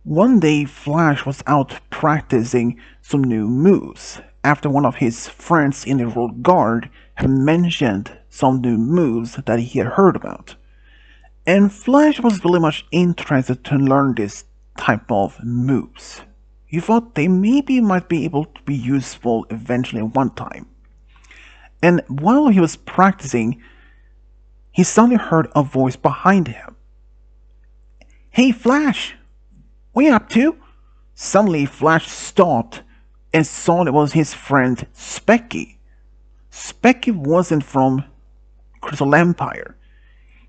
One day, Flash was out practicing some new moves after one of his friends in the road guard had mentioned some new moves that he had heard about. And Flash was really much interested to learn this type of moves. He thought they maybe might be able to be useful eventually one time. And while he was practicing, he suddenly heard a voice behind him. "Hey Flash, what you up to?" Suddenly Flash stopped and saw it was his friend Specky. Specky wasn't from Crystal Empire.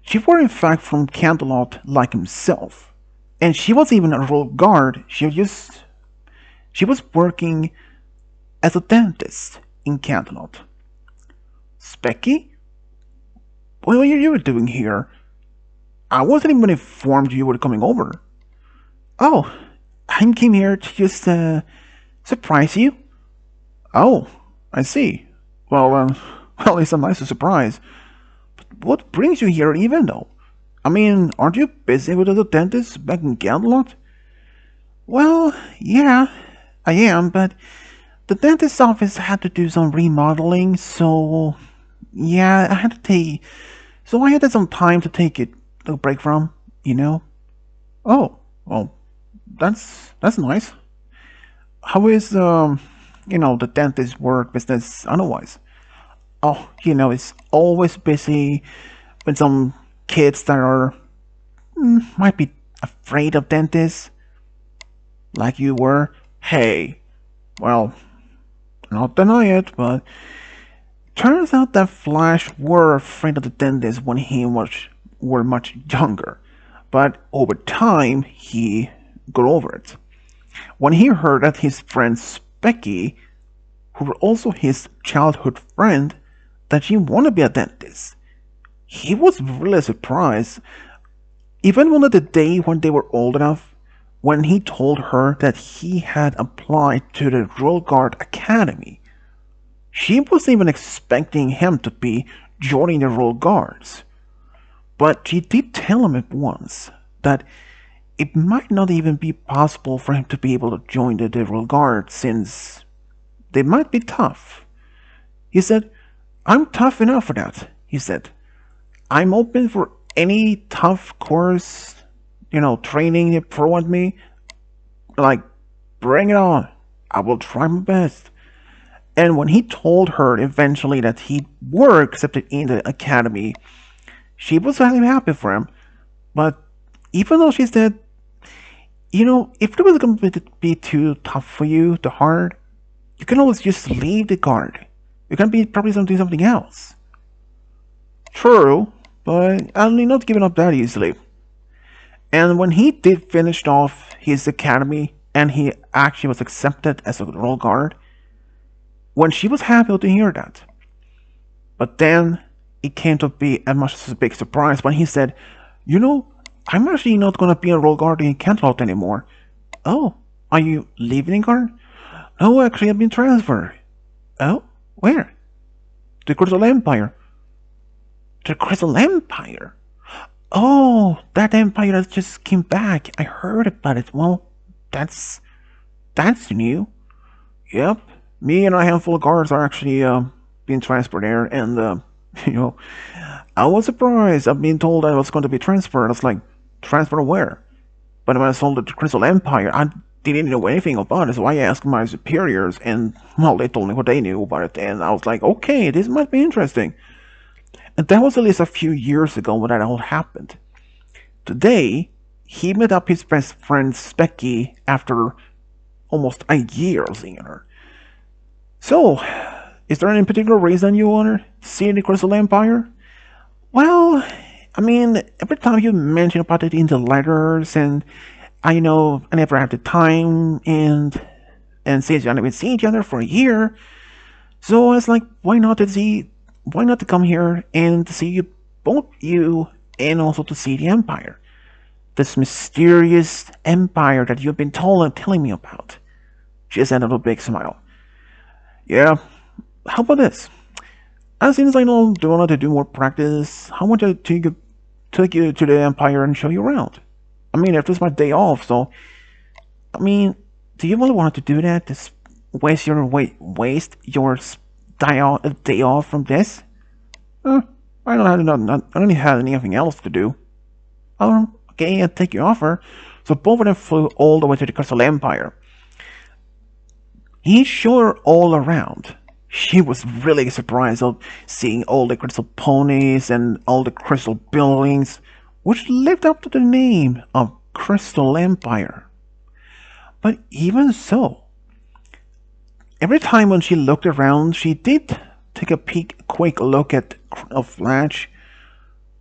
She was in fact from Canterlot like himself. And she was even a royal guard. She was working as a dentist in Canterlot. "Specky? What are you doing here? I wasn't even informed you were coming over." "Oh, I came here to just surprise you." "Oh, I see. Well, well, it's a nice surprise. But what brings you here even though? I mean, aren't you busy with the dentist back in Camelot?" "Well, yeah, I am, but the dentist's office had to do some remodeling, so yeah, I had some time to take a break from, you know." "Oh, well, that's nice. How is the dentist work business otherwise?" "Oh, it's always busy with some kids that are might be afraid of dentists, like you were." "Hey, well, not deny it, but turns out that Flash were afraid of the dentist when he were much younger, but over time he got over it. When he heard that his friend Specky, who was also his childhood friend, that she wanted to be a dentist, he was really surprised. Even on the day when they were old enough, when he told her that he had applied to the Royal Guard Academy, she wasn't even expecting him to be joining the Royal Guards. But she did tell him at once that it might not even be possible for him to be able to join the Royal Guard since they might be tough. He said, "I'm tough enough for that," he said. "I'm open for any tough course, training you throw at me. Like, bring it on. I will try my best." And when he told her eventually that he were accepted in the academy, she was very happy for him. But even though she said, if it was going to be too tough for you, too hard, you can always just leave the guard. You can be probably something else. True, but I'm not giving up that easily. And when he did finish off his academy and he actually was accepted as a royal guard, when she was happy to hear that. But then it came to be a much big surprise when he said, "I'm actually not going to be a royal guard in Canterlot anymore." "Oh, are you leaving the guard?" "No, actually, I've been transferred." "Oh, where?" "The Crystal Empire." "The Crystal Empire? Oh, that empire that just came back. I heard about it. Well, that's new." "Yep, me and a handful of guards are actually being transferred there, and you know, I was surprised. I've been told I was going to be transferred. I was like, transferred where? But when I told the Crystal Empire, I didn't know anything about it, so I asked my superiors, and well, they told me what they knew about it, and I was like, okay, this might be interesting. And that was at least a few years ago when that all happened. Today, he met up his best friend Specky after almost a year of seeing her. "So, is there any particular reason you want to see the Crystal Empire?" "Well, I mean, every time you mention about it in the letters, and I know I never have the time, and since you haven't seen each other for a year, so I was like, why not to come here and to see you, both you, and also to see the Empire, this mysterious Empire that you've been telling me about." She said with a big smile. "Yeah, how about this? As soon as I know do want to do more practice, I want to take you to the Empire and show you around. I mean, if this is my day off, so I mean, do you really want to do that? Just waste your day off from this? Uh, I don't have I don't have anything else to do. Oh, okay, I'll take your offer. So both of them flew all the way to the Crystal Empire. He showed her all around. She was really surprised of seeing all the crystal ponies and all the crystal buildings, which lived up to the name of Crystal Empire. But even so, every time when she looked around, she did take a quick look at Flash,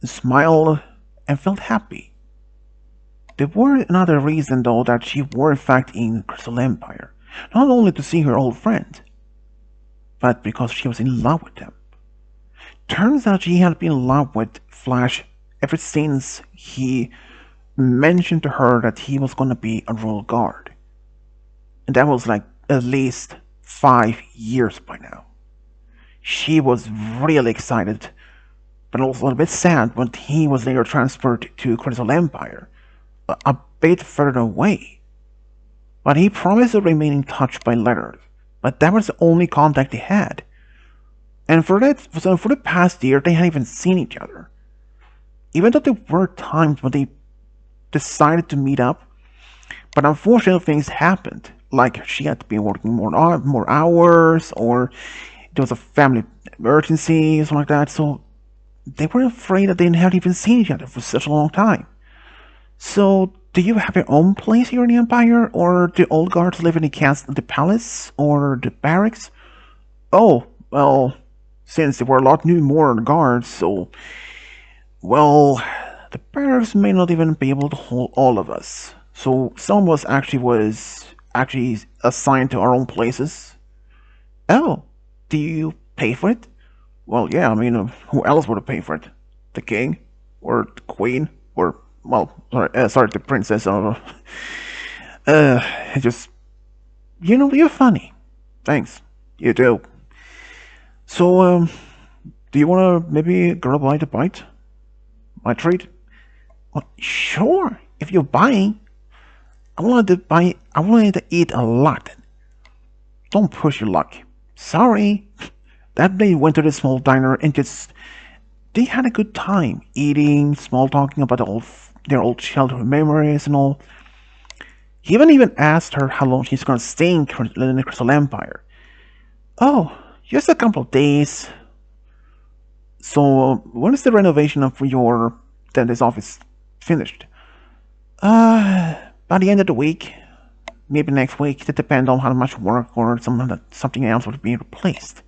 smiled, and felt happy. There were another reason though that she were in fact in Crystal Empire, not only to see her old friend, but because she was in love with him. Turns out she had been in love with Flash ever since he mentioned to her that he was going to be a royal guard. And that was like at least 5 years by now. She was really excited, but also a little bit sad when he was later transferred to Crystal Empire, a bit further away. But he promised to remain in touch by letters, but that was the only contact they had. And for the past year, they hadn't even seen each other. Even though there were times when they decided to meet up, but unfortunately things happened. Like she had to be working more hours, or there was a family emergency, or something like that. So they were afraid that they hadn't even seen each other for such a long time. So, do you have your own place here in the Empire, or do old guards live in the palace, or the barracks? Oh, well, since there were a lot more guards, so, well, the barracks may not even be able to hold all of us. So, some of us was actually assigned to our own places. Oh, do you pay for it? Well, yeah, I mean, who else would pay for it? The king? Or the queen? Or, well, sorry, the princess. Just, you're funny. Thanks. You do. So, do you want to maybe grab a bite? My treat? Well, sure. If you're buying, I wanted to eat a lot. Don't push your luck. Sorry. That day went to the small diner and they had a good time eating, small talking about their old childhood memories and all. He even asked her how long she's gonna stay in the Crystal Empire. Oh, just a couple of days. So, when is the renovation of your dentist office finished? By the end of the week. Maybe next week. It depends on how much work or something else would be replaced.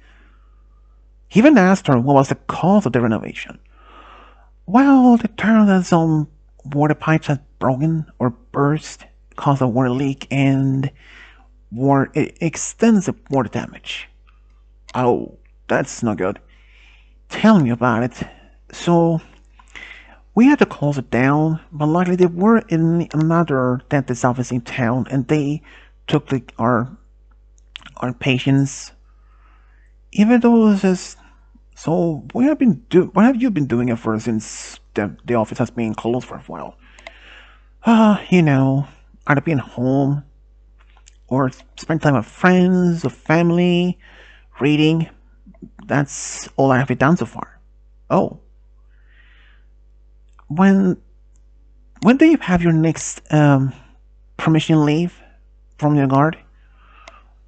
He even asked her what was the cause of the renovation. Well, it turned out some water pipes had broken or burst, caused a water leak, and extensive water damage. Oh, that's not good. Tell me about it. So, we had to close it down, but luckily they were in another dentist office in town, and they took our patients. Even though it was just so, what have you been doing ever since the office has been closed for a while? Either being home or spend time with friends or family, reading. That's all I have done so far. Oh, when do you have your next permission leave from your guard?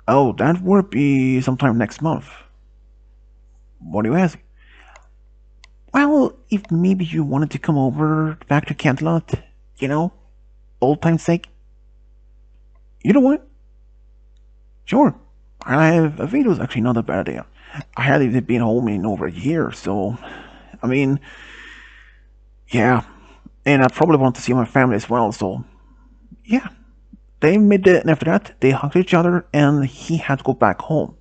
Oh, that would be sometime next month. What do you ask? Well, if maybe you wanted to come over back to Cantlot, old time's sake. You know what? Sure. I think it was actually not a bad idea. I hadn't been home in over a year, so I mean, yeah. And I probably want to see my family as well, so yeah. They made it, and after that, they hugged each other, and he had to go back home.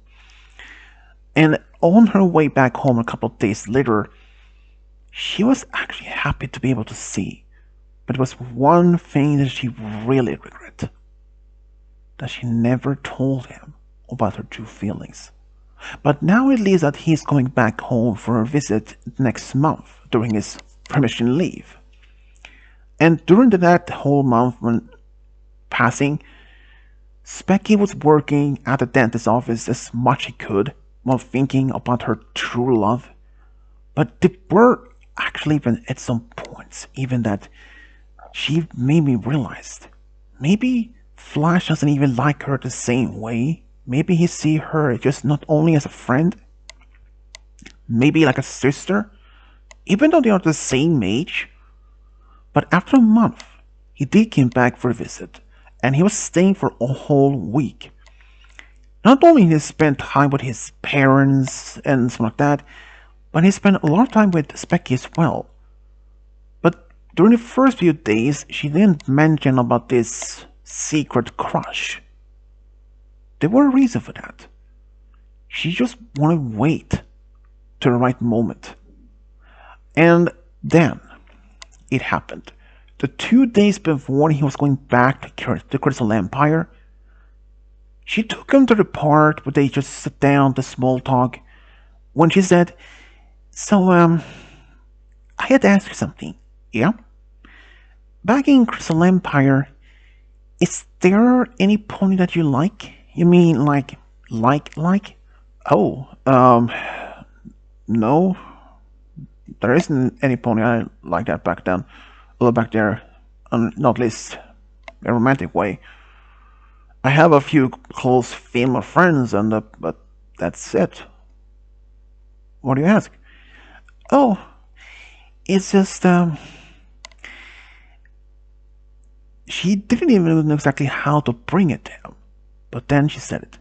And on her way back home a couple of days later, she was actually happy to be able to see. But it was one thing that she really regretted. That she never told him about her true feelings. But now it leaves that he's coming back home for a visit next month during his permission leave. And during that whole month when passing, Specky was working at the dentist's office as much as he could while thinking about her true love. But there were actually even at some points even that she made me realize maybe Flash doesn't even like her the same way. Maybe he sees her just not only as a friend, maybe like a sister, even though they are the same age. But after a month, he did come back for a visit, and he was staying for a whole week. Not only did he spend time with his parents and stuff like that, but he spent a lot of time with Specky as well. But during the first few days, she didn't mention about this secret crush. There were a reason for that. She just wanted to wait to the right moment. And then it happened. The 2 days before he was going back to the Crystal Empire, she took him to the part where they just sat down to small talk when she said, "So, I had to ask you something." "Yeah?" "Back in Crystal Empire, is there any pony that you like? You mean like? Oh, no. There isn't any pony I like that back then. Well, back there, not least in a romantic way. I have a few close female friends, but that's it." "What do you ask?" "Oh, it's just she didn't even know exactly how to bring it to him. But then she said it.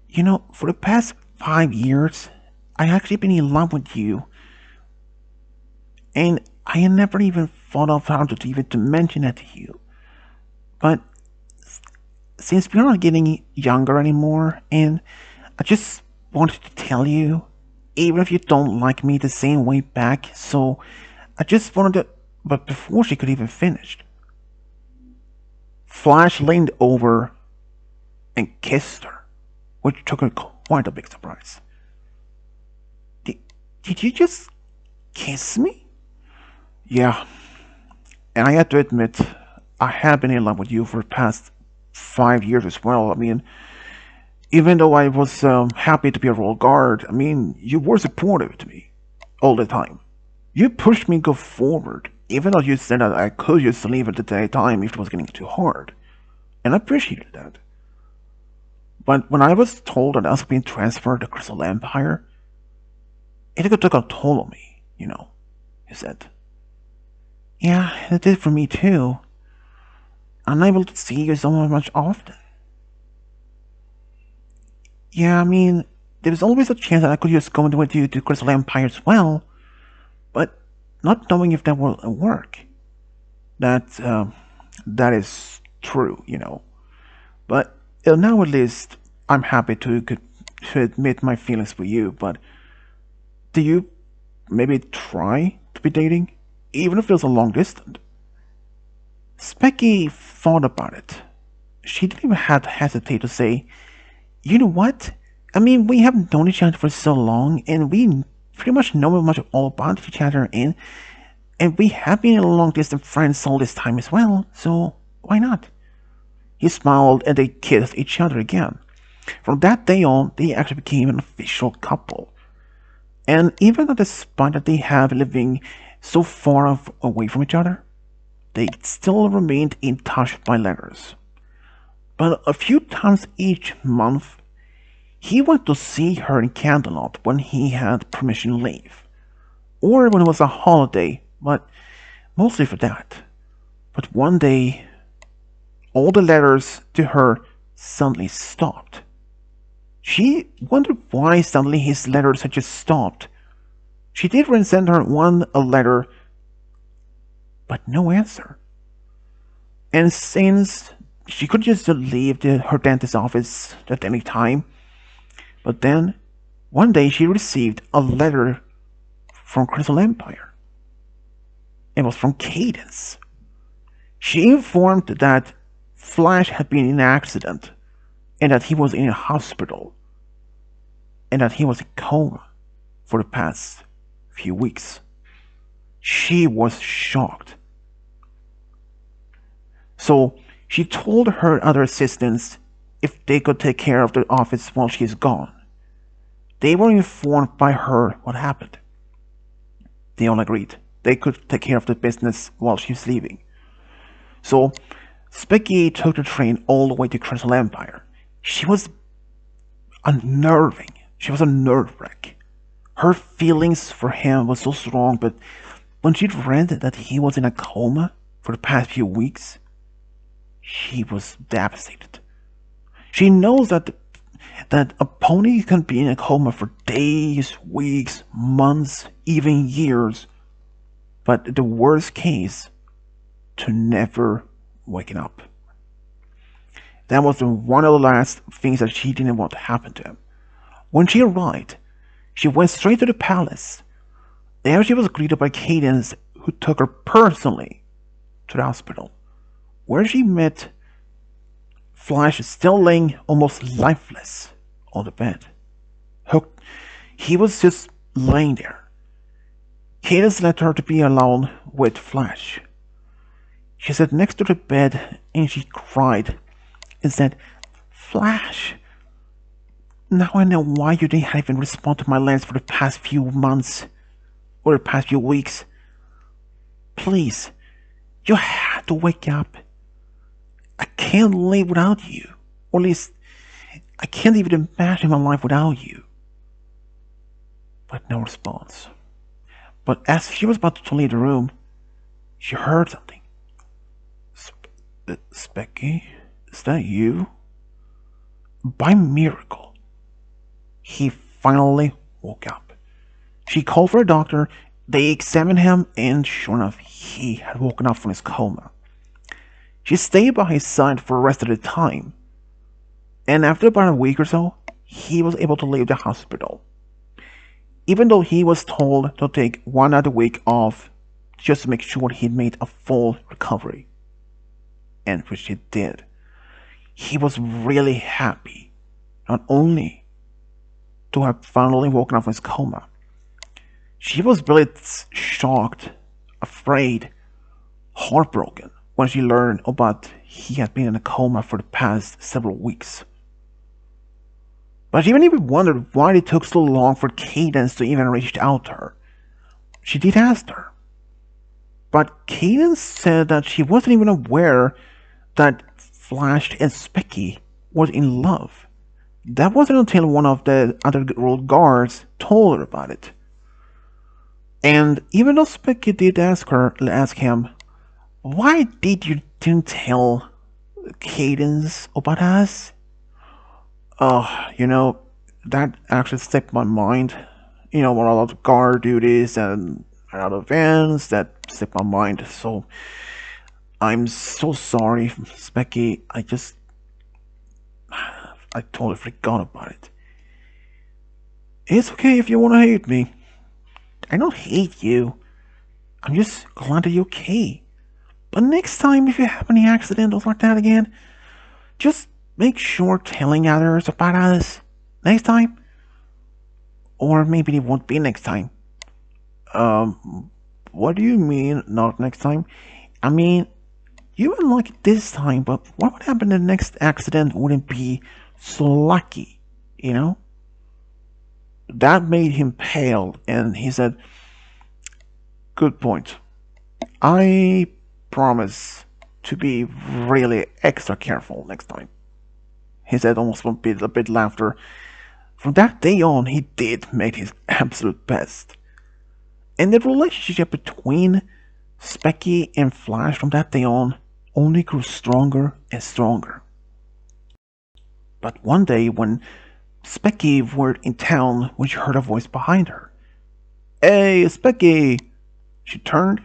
You know, for the past 5 years, I actually been in love with you. And I had never even thought of how to even to mention it to you. But since we're not getting younger anymore, and I just wanted to tell you, even if you don't like me the same way back, so I just wanted to..." But before she could even finish, Flash leaned over and kissed her, which took her quite a big surprise. Did you just kiss me?" "Yeah, and I have to admit, I have been in love with you for the past 5 years as well. I mean, even though I was happy to be a royal guard, I mean, you were supportive to me all the time. You pushed me to go forward, even though you said that I could just leave at the daytime if it was getting too hard. And I appreciated that. But when I was told that I was being transferred to Crystal Empire, it took a toll on me, you know," he said. "Yeah, it did for me too. I'm unable to see you so much often." "Yeah, I mean, there was always a chance that I could just go with you to Crystal Empire as well, but not knowing if that will work. That is true, you know. But now at least I'm happy to admit my feelings for you. But do you maybe try to be dating, even if it's a long distance?" Specky thought about it. She didn't even have to hesitate to say, "You know what? I mean, we haven't known each other for so long, and we pretty much know much all about each other, and we have been long distance friends all this time as well, so why not?" He smiled and they kissed each other again. From that day on, they actually became an official couple. And even though despite that they have living so far away from each other, they still remained in touch by letters. But a few times each month, he went to see her in Canterlot when he had permission to leave, or when it was a holiday, but mostly for that. But one day, all the letters to her suddenly stopped. She wondered why suddenly his letters had just stopped. She did send her a letter, but no answer. And since she could just leave her dentist's office at any time, but then one day she received a letter from Crystal Empire. It was from Cadence. She informed that Flash had been in an accident, and that he was in a hospital, and that he was in coma for the past few weeks. She was shocked. So she told her other assistants if they could take care of the office while she's gone. They were informed by her what happened. They all agreed they could take care of the business while she's leaving. So Specky took the train all the way to Crystal Empire. She was unnerving. She was a nerve wreck. Her feelings for him was so strong, but when she read that he was in a coma for the past few weeks, she was devastated. She knows that a pony can be in a coma for days, weeks, months, even years, but the worst case, to never waking up. That was one of the last things that she didn't want to happen to him. When she arrived, she went straight to the palace. There she was greeted by Cadence, who took her personally to the hospital, where she met Flash still laying almost lifeless on the bed. He was just laying there. Cadence led her to be alone with Flash. She sat next to the bed and she cried and said, "Flash, now I know why you didn't even respond to my letters for the past few months or the past few weeks. Please, you have to wake up. I can't live without you. Or at least, I can't even imagine my life without you." But no response. But as she was about to leave the room, she heard something. "Specky, is that you?" By miracle, he finally woke up. She called for a doctor. They examined him, and sure enough, he had woken up from his coma. She stayed by his side for the rest of the time, and after about a week or so, he was able to leave the hospital. Even though he was told to take 1 other week off just to make sure he made a full recovery, and which he did. He was really happy, not only to have finally woken up from his coma. She was really shocked, afraid, heartbroken when she learned about he had been in a coma for the past several weeks. But she even wondered why it took so long for Cadence to even reach out to her. She did ask her, but Cadence said that she wasn't even aware that Flash and Specky was in love. That wasn't until one of the other road guards told her about it. And even though Specky did ask him, "Why did you didn't tell Cadence about us?" That actually slipped my mind. A lot of guard duties and a lot of events that slipped my mind. So I'm so sorry, Specky. I totally forgot about it. It's okay if you want to hate me. I don't hate you. I'm just glad that you're okay. But next time, if you have any accidents like that again, just make sure telling others about us next time. Or maybe it won't be next time. What do you mean, not next time? I mean, you would like it this time, but what would happen if the next accident wouldn't be so lucky, That made him pale, and he said, "Good point. I promise to be really extra careful next time." He said, almost a bit laughter. From that day on, he did make his absolute best. And the relationship between Specky and Flash from that day on only grew stronger and stronger. But one day, when Specky were in town, when she heard a voice behind her. "Hey, Specky!" She turned.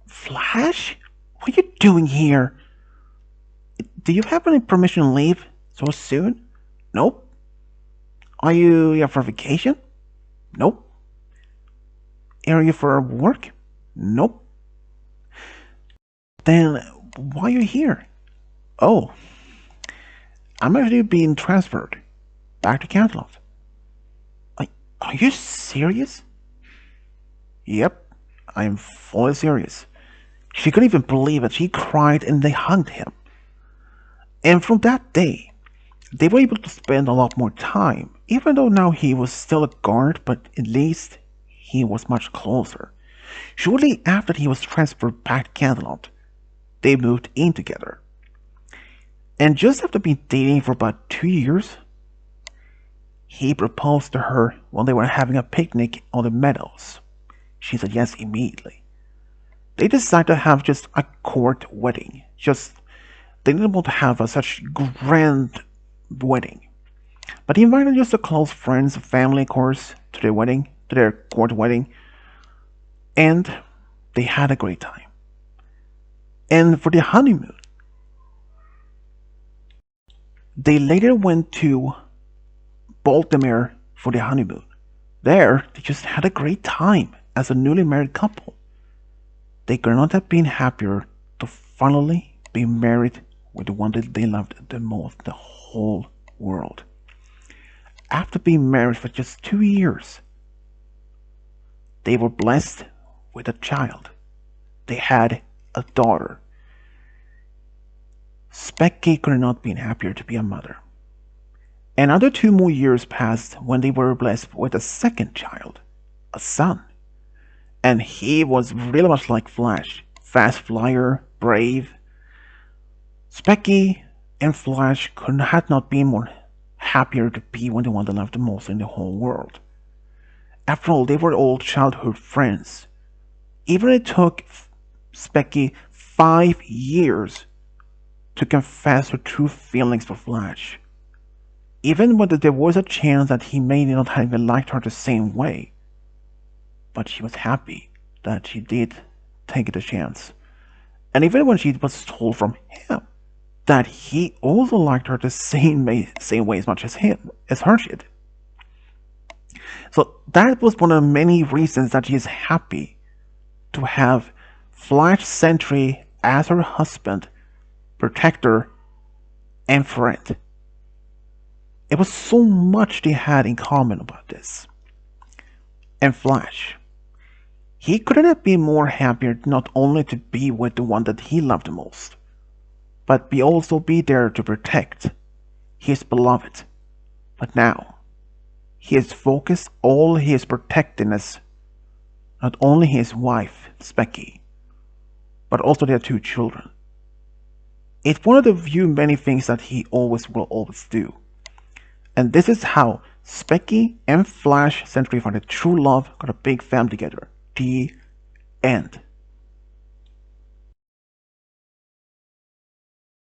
"Flash? What are you doing here? Do you have any permission to leave so soon?" "Nope." "Are you here for vacation?" "Nope." "Are you for work?" "Nope." "Then why are you here?" "Oh, I'm actually being transferred back to Cantaloupe." Are you serious?" "Yep, I am fully serious." She couldn't even believe it. She cried and they hugged him. And from that day, They were able to spend a lot more time, even though now he was still a guard, but at least he was much closer. Shortly after he was transferred back to Canterlot, they moved in together. And just after being dating for about 2 years, he proposed to her when they were having a picnic on the meadows. She said yes immediately. They decided to have just a court wedding. They didn't want to have such grand wedding. But he invited just the close friends, family, of course, to their court wedding, and they had a great time. And for the honeymoon, they later went to Baltimore for the honeymoon. There, they just had a great time as a newly married couple. They could not have been happier to finally be married with the one that they loved the most in the whole world. After being married for just 2 years, they were blessed with a child. They had a daughter. Specky could not have been happier to be a mother. Another 2 more years passed when they were blessed with a second child, a son. And he was really much like Flash, fast flyer, brave. Specky and Flash had not been more happier to be with the one they loved the most in the whole world. After all, they were old childhood friends. Even it took Specky 5 years to confess her true feelings for Flash. Even when there was a chance that he may not have liked her the same way. But she was happy that she did take the chance. And even when she was told from him that he also liked her the same way as much as her did. So that was one of many reasons that she is happy to have Flash Sentry as her husband, protector, and friend. It was so much they had in common about this. And Flash, he couldn't have been more happier not only to be with the one that he loved the most, but also be there to protect his beloved. But now, he has focused all his protectiveness, not only his wife, Specky, but also their 2 children. It's one of the few many things that he will always do. And this is how Specky and Flash Sentry found a true love, got a big family together. The end.